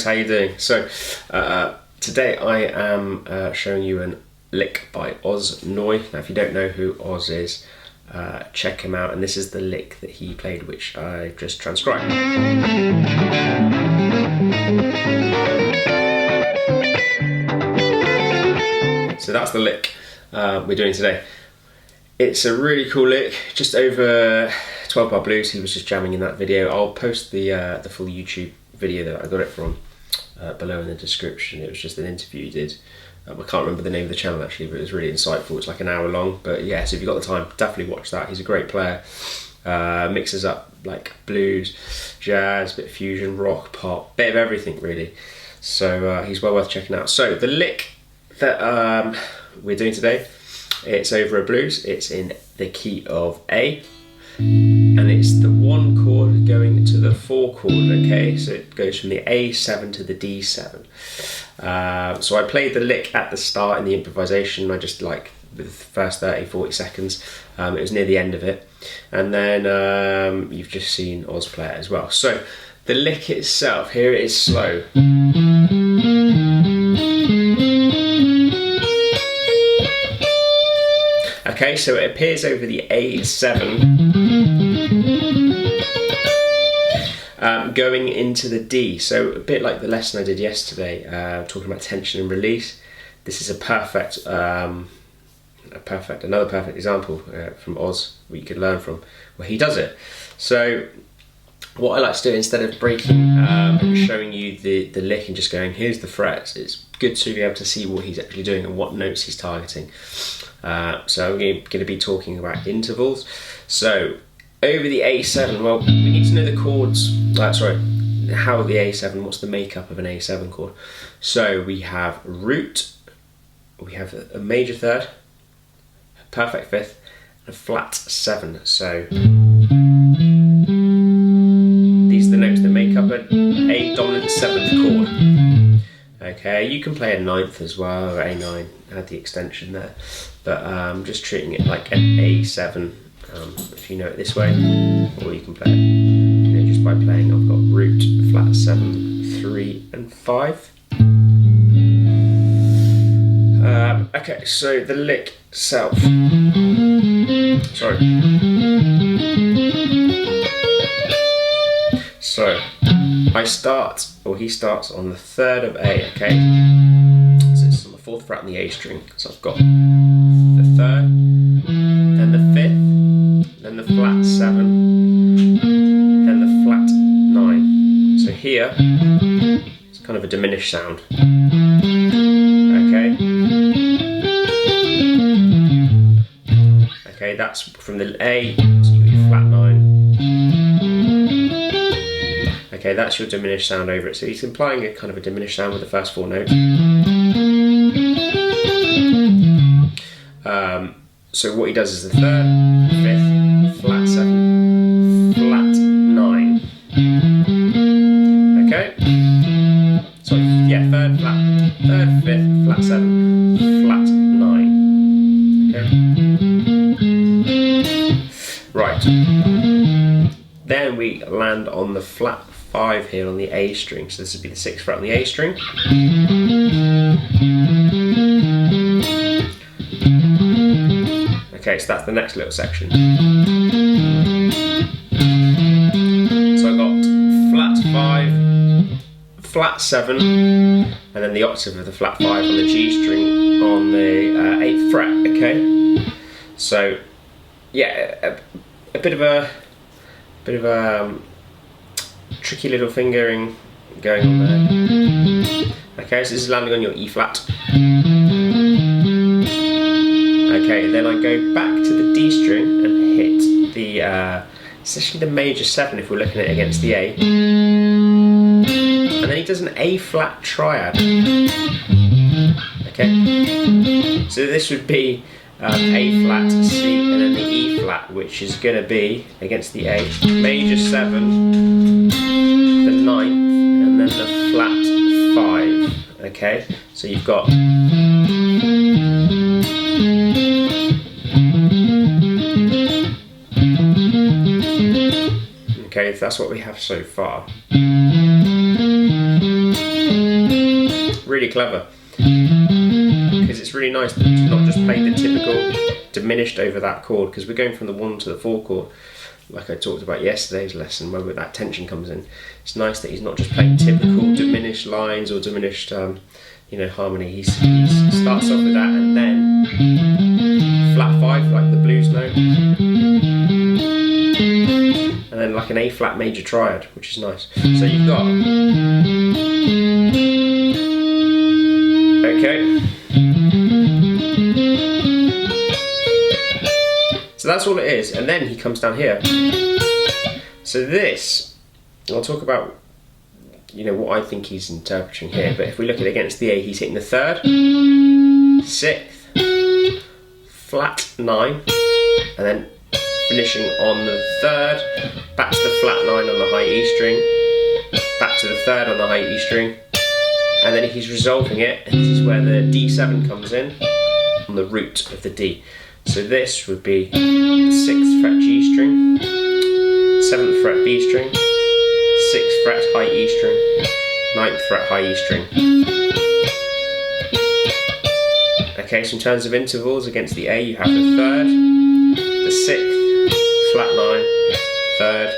guys, how you doing? So today I am showing you a lick by Oz Noy. Now if you don't know who Oz is, check him out, and this is the lick that he played, which I just transcribed. So that's the lick we're doing today. It's a really cool lick, just over 12 bar blues. He was just jamming in that video. I'll post the full YouTube video that I got it from below in the description. It was just an interview he did. I can't remember the name of the channel actually, but it was really insightful. It's like an hour long, but yeah, so if you've got the time, definitely watch that. He's a great player. Mixes up like blues, jazz, bit of fusion, rock, pop, bit of everything really. So he's well worth checking out. So the lick that we're doing today, it's over a blues. It's in the key of A, and it's the 1 chord going to the 4 chord, okay? So it goes from the A7 to the D7. So I played the lick at the start in the improvisation. I just like the first 30-40 seconds. It was near the end of it. And then you've just seen Oz play it as well. So the lick itself, here it is slow. Okay, so it appears over the A7, going into the D. So a bit like the lesson I did yesterday, talking about tension and release. This is another perfect example from Oz where you could learn from, where he does it. So what I like to do, instead of breaking and showing you the lick and just going, here's the frets, it's good to be able to see what he's actually doing and what notes he's targeting. So I'm going to be talking about intervals. So over the A7, well, we need to know the chords, how the A7, what's the makeup of an A7 chord. So we have root, we have a major third, a perfect fifth, and a flat 7. So these are the notes that make up an A dominant 7th chord. Okay, you can play a 9th as well, or A9, add the extension there. But I'm just treating it like an A7, if you know it this way, or you can play it just by playing. I've got root, flat 7, 3 and 5. Okay, so the lick itself. So he starts on the 3rd of A, okay? So it's on the 4th fret on the A string. So I've got the 3rd, then the 5th, then the flat 7, then the flat 9. So here, it's kind of a diminished sound. Okay? Okay, that's from the A, so you got your flat 9. Okay, that's your diminished sound over it. So he's implying a kind of a diminished sound with the first 4 notes. So what he does is the 3rd, 5th, flat 7, flat 9. Okay? So yeah, 3rd, flat, 3rd, 5th, flat 7, flat 9. Okay? Right. Then we land on the flat 5 here on the A string. So this would be the 6th fret on the A string. Okay, so that's the next little section. So I got flat 5, flat 7, and then the octave of the flat 5 on the G string on the 8th fret. Okay, so yeah, a bit of a tricky little fingering going on there. Okay, so this is landing on your E flat. Okay, then I go back to the D string and hit the, it's actually the major 7 if we're looking at it against the A. And then he does an A flat triad. Okay, so this would be A flat, C, and then the E flat, which is going to be against the A, major 7, the 9th, and then the flat 5. Okay, so you've got Okay, that's what we have so far. really clever, because it's really nice to not just play the typical diminished over that chord, because we're going from the 1 to the 4 chord, like I talked about yesterday's lesson, where that tension comes in. It's nice that he's not just playing typical diminished lines or diminished harmony. He starts off with that, and then flat 5 like the blues note, and then like an A flat major triad, which is nice. So you've got, okay, so that's all it is, and then he comes down here. So this, I'll talk about what I think he's interpreting here, but if we look at it against the A, he's hitting the 3rd, 6th, flat 9, and then finishing on the 3rd, back to the flat 9 on the high E string, back to the 3rd on the high E string, and then he's resolving it, and this is where the D7 comes in, on the root of the D. So this would be the 6th fret G string, 7th fret B string, 6th fret high E string, 9th fret high E string. Okay, so in terms of intervals against the A, you have the 3rd, the 6th, flat 9, 3rd,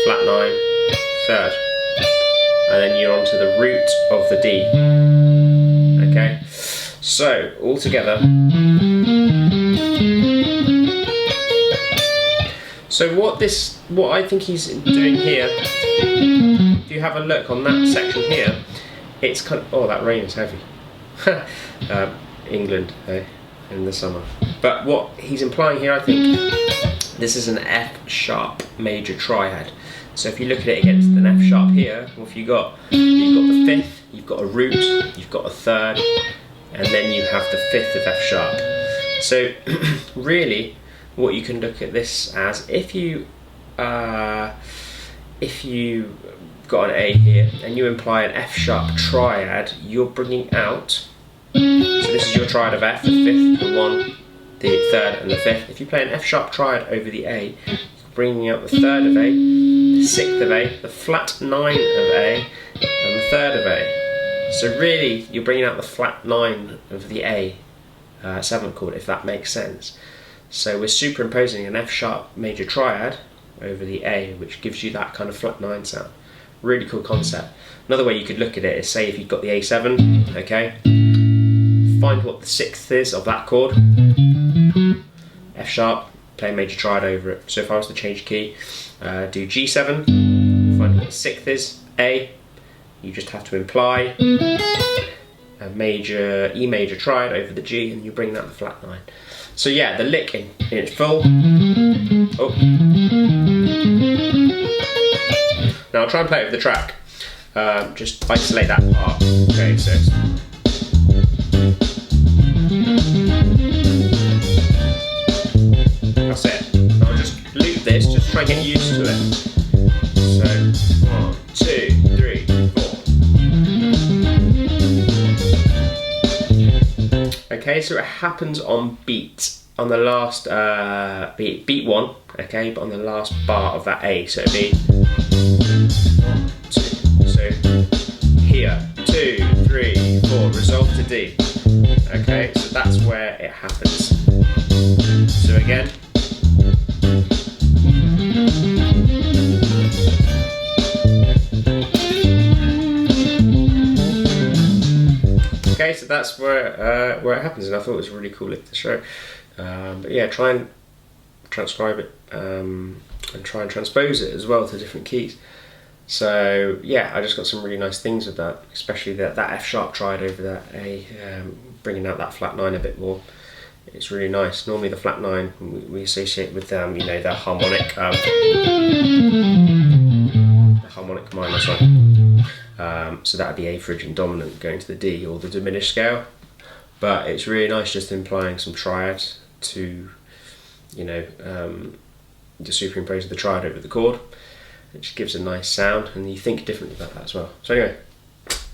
flat 9, 3rd, and then you're onto the root of the D. Okay, so all together. So what I think he's doing here, if you have a look on that section here, it's kind of, oh, that rain is heavy. England, in the summer. But what he's implying here, I think, this is an F sharp major triad. So if you look at it against an F sharp here, what have you got? You've got the 5th, you've got a root, you've got a 3rd, and then you have the 5th of F sharp. So really, what you can look at this as, if you got an A here and you imply an F sharp triad, you're bringing out, so this is your triad of F, the 5th, the 1, the 3rd and the 5th. If you play an F sharp triad over the A, you're bringing out the 3rd of A, the 6th of A, the flat 9 of A, and the 3rd of A. So really, you're bringing out the flat 9 of the A 7th chord, if that makes sense. So we're superimposing an F sharp major triad over the A, which gives you that kind of flat 9 sound. Really cool concept. Another way you could look at it is, say if you've got the A7, okay, find what the 6th is of that chord, F sharp, play a major triad over it. So if I was to change key, do G7, find what the 6th is, A, you just have to imply a major E major triad over the G, and you bring that to flat 9. So yeah, the lick in its full. Oh. Now I'll try and play it with the track. Just isolate that part. Okay, so that's it. I'll just loop this, just try and get used to it. So 1, 2, 3, 4. Okay, so it happens on beat. On the last beat 1, okay, but on the last bar of that A, so it'd be 1, 2. So here, 2, 3, 4, resolve to D. Okay, so that's where it happens. So again. Okay, so that's where it happens, and I thought it was a really cool lick to show. But yeah, try and transcribe it and try and transpose it as well to different keys. So yeah, I just got some really nice things with that, especially that F sharp triad over that A, bringing out that flat 9 a bit more. It's really nice. Normally the flat 9 we associate with the harmonic minor, sorry. So that would be A phrygian dominant going to the D, or the diminished scale. But it's really nice just implying some triads to, just superimpose the triad over the chord. It just gives a nice sound, and you think differently about that as well. So anyway,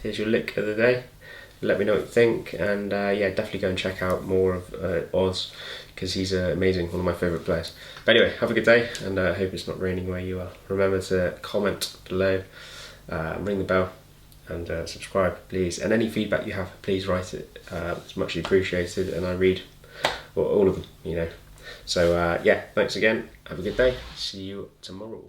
here's your lick of the day. Let me know what you think, and yeah, definitely go and check out more of Oz, because he's amazing, one of my favourite players. But anyway, have a good day, and I hope it's not raining where you are. Remember to comment below, ring the bell, and subscribe, please. And any feedback you have, please write it. It's much appreciated, and I read all of them, you know. So yeah, thanks again. Have a good day. See you tomorrow.